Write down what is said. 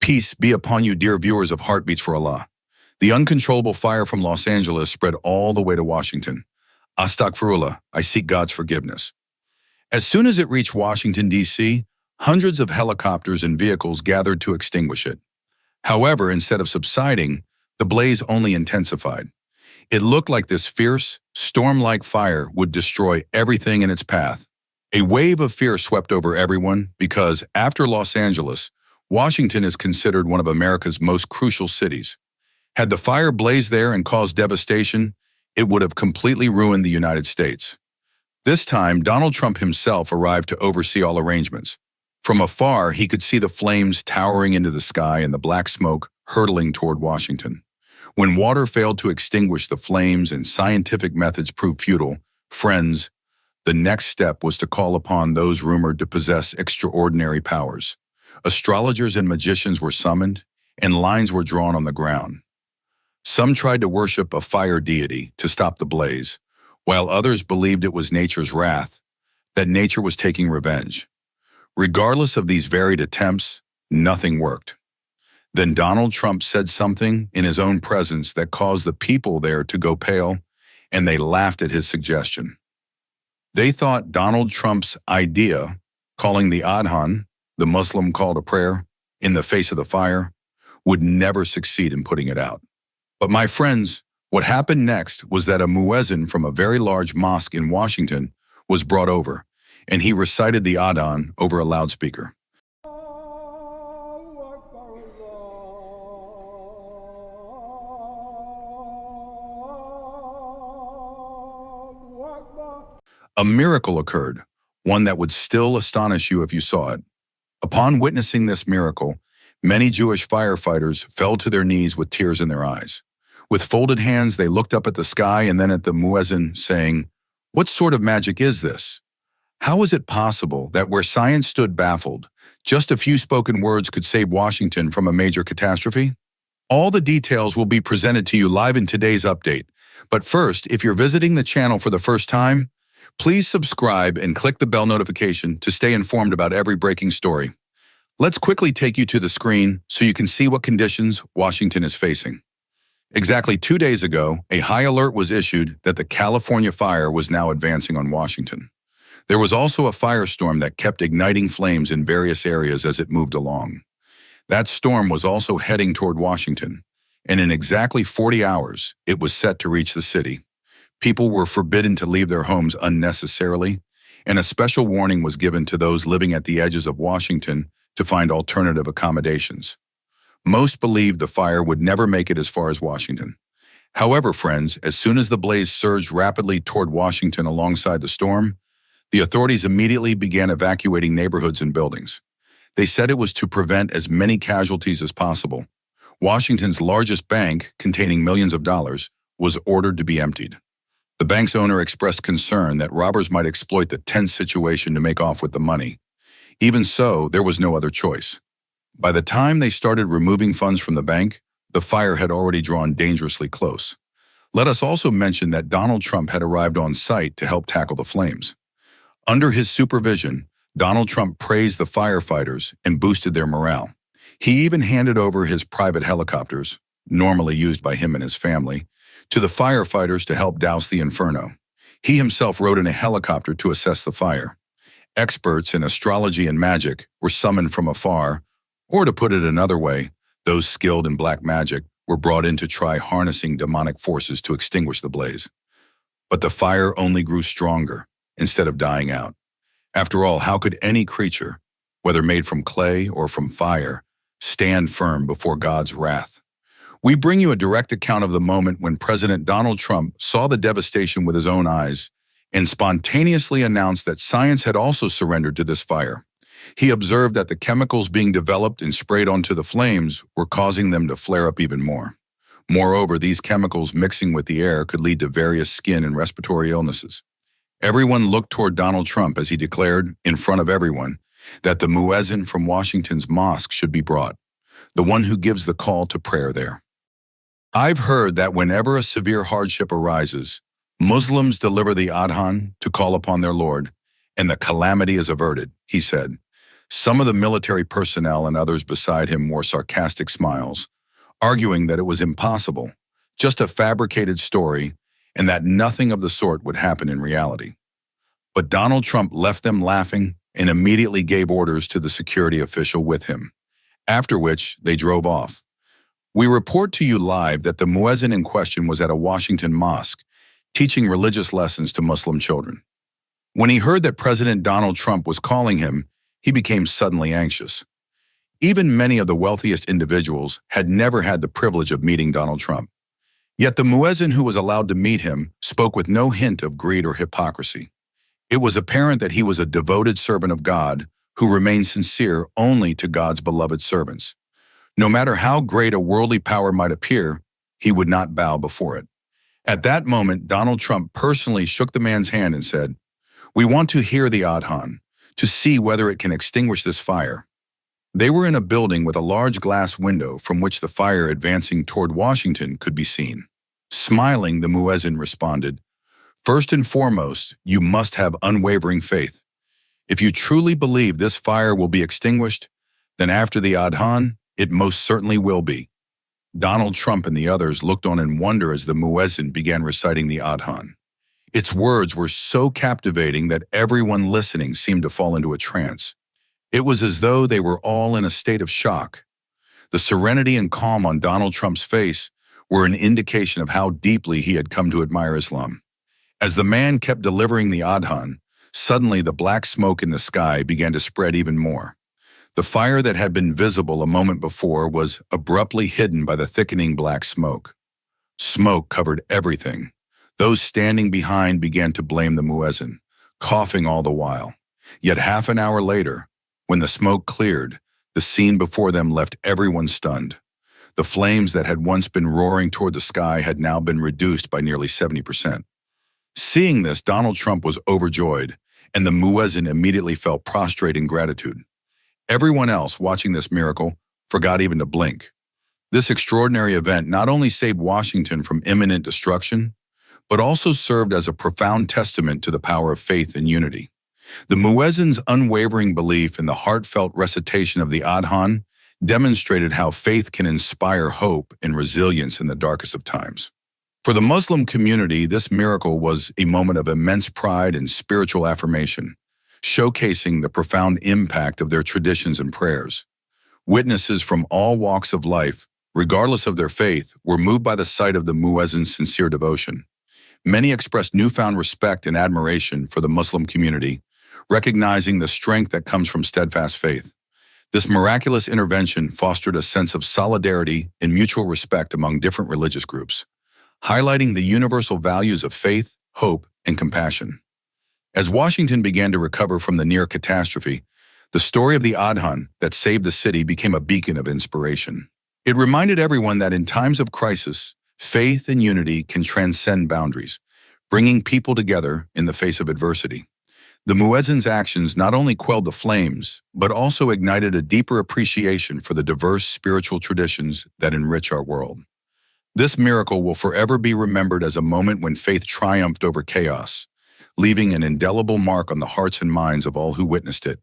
Peace be upon you, dear viewers of Heartbeats for Allah. The uncontrollable fire from Los Angeles spread all the way to Washington. Astaghfirullah, I seek God's forgiveness. As soon as it reached Washington, D.C., hundreds of helicopters and vehicles gathered to extinguish it. However, instead of subsiding, the blaze only intensified. It looked like this fierce, storm-like fire would destroy everything in its path. A wave of fear swept over everyone because, after Los Angeles, Washington is considered one of America's most crucial cities. Had the fire blazed there and caused devastation, it would have completely ruined the United States. This time, Donald Trump himself arrived to oversee all arrangements. From afar, he could see the flames towering into the sky and the black smoke hurtling toward Washington. When water failed to extinguish the flames and scientific methods proved futile, friends, the next step was to call upon those rumored to possess extraordinary powers. Astrologers and magicians were summoned, and lines were drawn on the ground. Some tried to worship a fire deity to stop the blaze, while others believed it was nature's wrath, that nature was taking revenge. Regardless of these varied attempts, nothing worked. Then Donald Trump said something in his own presence that caused the people there to go pale, and they laughed at his suggestion. They thought Donald Trump's idea, calling the Adhan, the Muslim call to prayer, in the face of the fire, would never succeed in putting it out. But my friends, what happened next was that a muezzin from a very large mosque in Washington was brought over, and he recited the Adhan over a loudspeaker. A miracle occurred, one that would still astonish you if you saw it. Upon witnessing this miracle, many Jewish firefighters fell to their knees with tears in their eyes. With folded hands, they looked up at the sky and then at the muezzin, saying, "What sort of magic is this? How is it possible that where science stood baffled, just a few spoken words could save Washington from a major catastrophe?" All the details will be presented to you live in today's update. But first, if you're visiting the channel for the first time, please subscribe and click the bell notification to stay informed about every breaking story. Let's quickly take you to the screen so you can see what conditions Washington is facing. Exactly 2 days ago, a high alert was issued that the California fire was now advancing on Washington. There was also a firestorm that kept igniting flames in various areas as it moved along. That storm was also heading toward Washington, and in exactly 40 hours, it was set to reach the city. People were forbidden to leave their homes unnecessarily, and a special warning was given to those living at the edges of Washington to find alternative accommodations. Most believed the fire would never make it as far as Washington. However, friends, as soon as the blaze surged rapidly toward Washington alongside the storm, the authorities immediately began evacuating neighborhoods and buildings. They said it was to prevent as many casualties as possible. Washington's largest bank, containing millions of dollars, was ordered to be emptied. The bank's owner expressed concern that robbers might exploit the tense situation to make off with the money. Even so, there was no other choice. By the time they started removing funds from the bank, the fire had already drawn dangerously close. Let us also mention that Donald Trump had arrived on site to help tackle the flames. Under his supervision, Donald Trump praised the firefighters and boosted their morale. He even handed over his private helicopters, normally used by him and his family, to the firefighters to help douse the inferno. He himself rode in a helicopter to assess the fire. Experts in astrology and magic were summoned from afar, or to put it another way, those skilled in black magic were brought in to try harnessing demonic forces to extinguish the blaze. But the fire only grew stronger instead of dying out. After all, how could any creature, whether made from clay or from fire, stand firm before God's wrath? We bring you a direct account of the moment when President Donald Trump saw the devastation with his own eyes and spontaneously announced that science had also surrendered to this fire. He observed that the chemicals being developed and sprayed onto the flames were causing them to flare up even more. Moreover, these chemicals mixing with the air could lead to various skin and respiratory illnesses. Everyone looked toward Donald Trump as he declared, in front of everyone, that the muezzin from Washington's mosque should be brought, the one who gives the call to prayer there. "I've heard that whenever a severe hardship arises, Muslims deliver the Adhan to call upon their Lord, and the calamity is averted," he said. Some of the military personnel and others beside him wore sarcastic smiles, arguing that it was impossible, just a fabricated story, and that nothing of the sort would happen in reality. But Donald Trump left them laughing and immediately gave orders to the security official with him, after which they drove off. We report to you live that the muezzin in question was at a Washington mosque, teaching religious lessons to Muslim children. When he heard that President Donald Trump was calling him, he became suddenly anxious. Even many of the wealthiest individuals had never had the privilege of meeting Donald Trump. Yet the muezzin who was allowed to meet him spoke with no hint of greed or hypocrisy. It was apparent that he was a devoted servant of God who remained sincere only to God's beloved servants. No matter how great a worldly power might appear, he would not bow before it. At that moment, Donald Trump personally shook the man's hand and said, "We want to hear the Adhan, to see whether it can extinguish this fire." They were in a building with a large glass window from which the fire advancing toward Washington could be seen. Smiling, the muezzin responded, "First and foremost, you must have unwavering faith. If you truly believe this fire will be extinguished, then after the Adhan, it most certainly will be." Donald Trump and the others looked on in wonder as the muezzin began reciting the Adhan. Its words were so captivating that everyone listening seemed to fall into a trance. It was as though they were all in a state of shock. The serenity and calm on Donald Trump's face were an indication of how deeply he had come to admire Islam. As the man kept delivering the Adhan, suddenly the black smoke in the sky began to spread even more. The fire that had been visible a moment before was abruptly hidden by the thickening black smoke. Smoke covered everything. Those standing behind began to blame the muezzin, coughing all the while. Yet half an hour later, when the smoke cleared, the scene before them left everyone stunned. The flames that had once been roaring toward the sky had now been reduced by nearly 70%. Seeing this, Donald Trump was overjoyed, and the muezzin immediately fell prostrate in gratitude. Everyone else watching this miracle forgot even to blink. This extraordinary event not only saved Washington from imminent destruction, but also served as a profound testament to the power of faith and unity. The muezzin's unwavering belief in the heartfelt recitation of the Adhan demonstrated how faith can inspire hope and resilience in the darkest of times. For the Muslim community, this miracle was a moment of immense pride and spiritual affirmation, showcasing the profound impact of their traditions and prayers. Witnesses from all walks of life, regardless of their faith, were moved by the sight of the muezzin's sincere devotion. Many expressed newfound respect and admiration for the Muslim community, recognizing the strength that comes from steadfast faith. This miraculous intervention fostered a sense of solidarity and mutual respect among different religious groups, highlighting the universal values of faith, hope, and compassion. As Washington began to recover from the near catastrophe, the story of the Adhan that saved the city became a beacon of inspiration. It reminded everyone that in times of crisis, faith and unity can transcend boundaries, bringing people together in the face of adversity. The muezzin's actions not only quelled the flames, but also ignited a deeper appreciation for the diverse spiritual traditions that enrich our world. This miracle will forever be remembered as a moment when faith triumphed over chaos, leaving an indelible mark on the hearts and minds of all who witnessed it.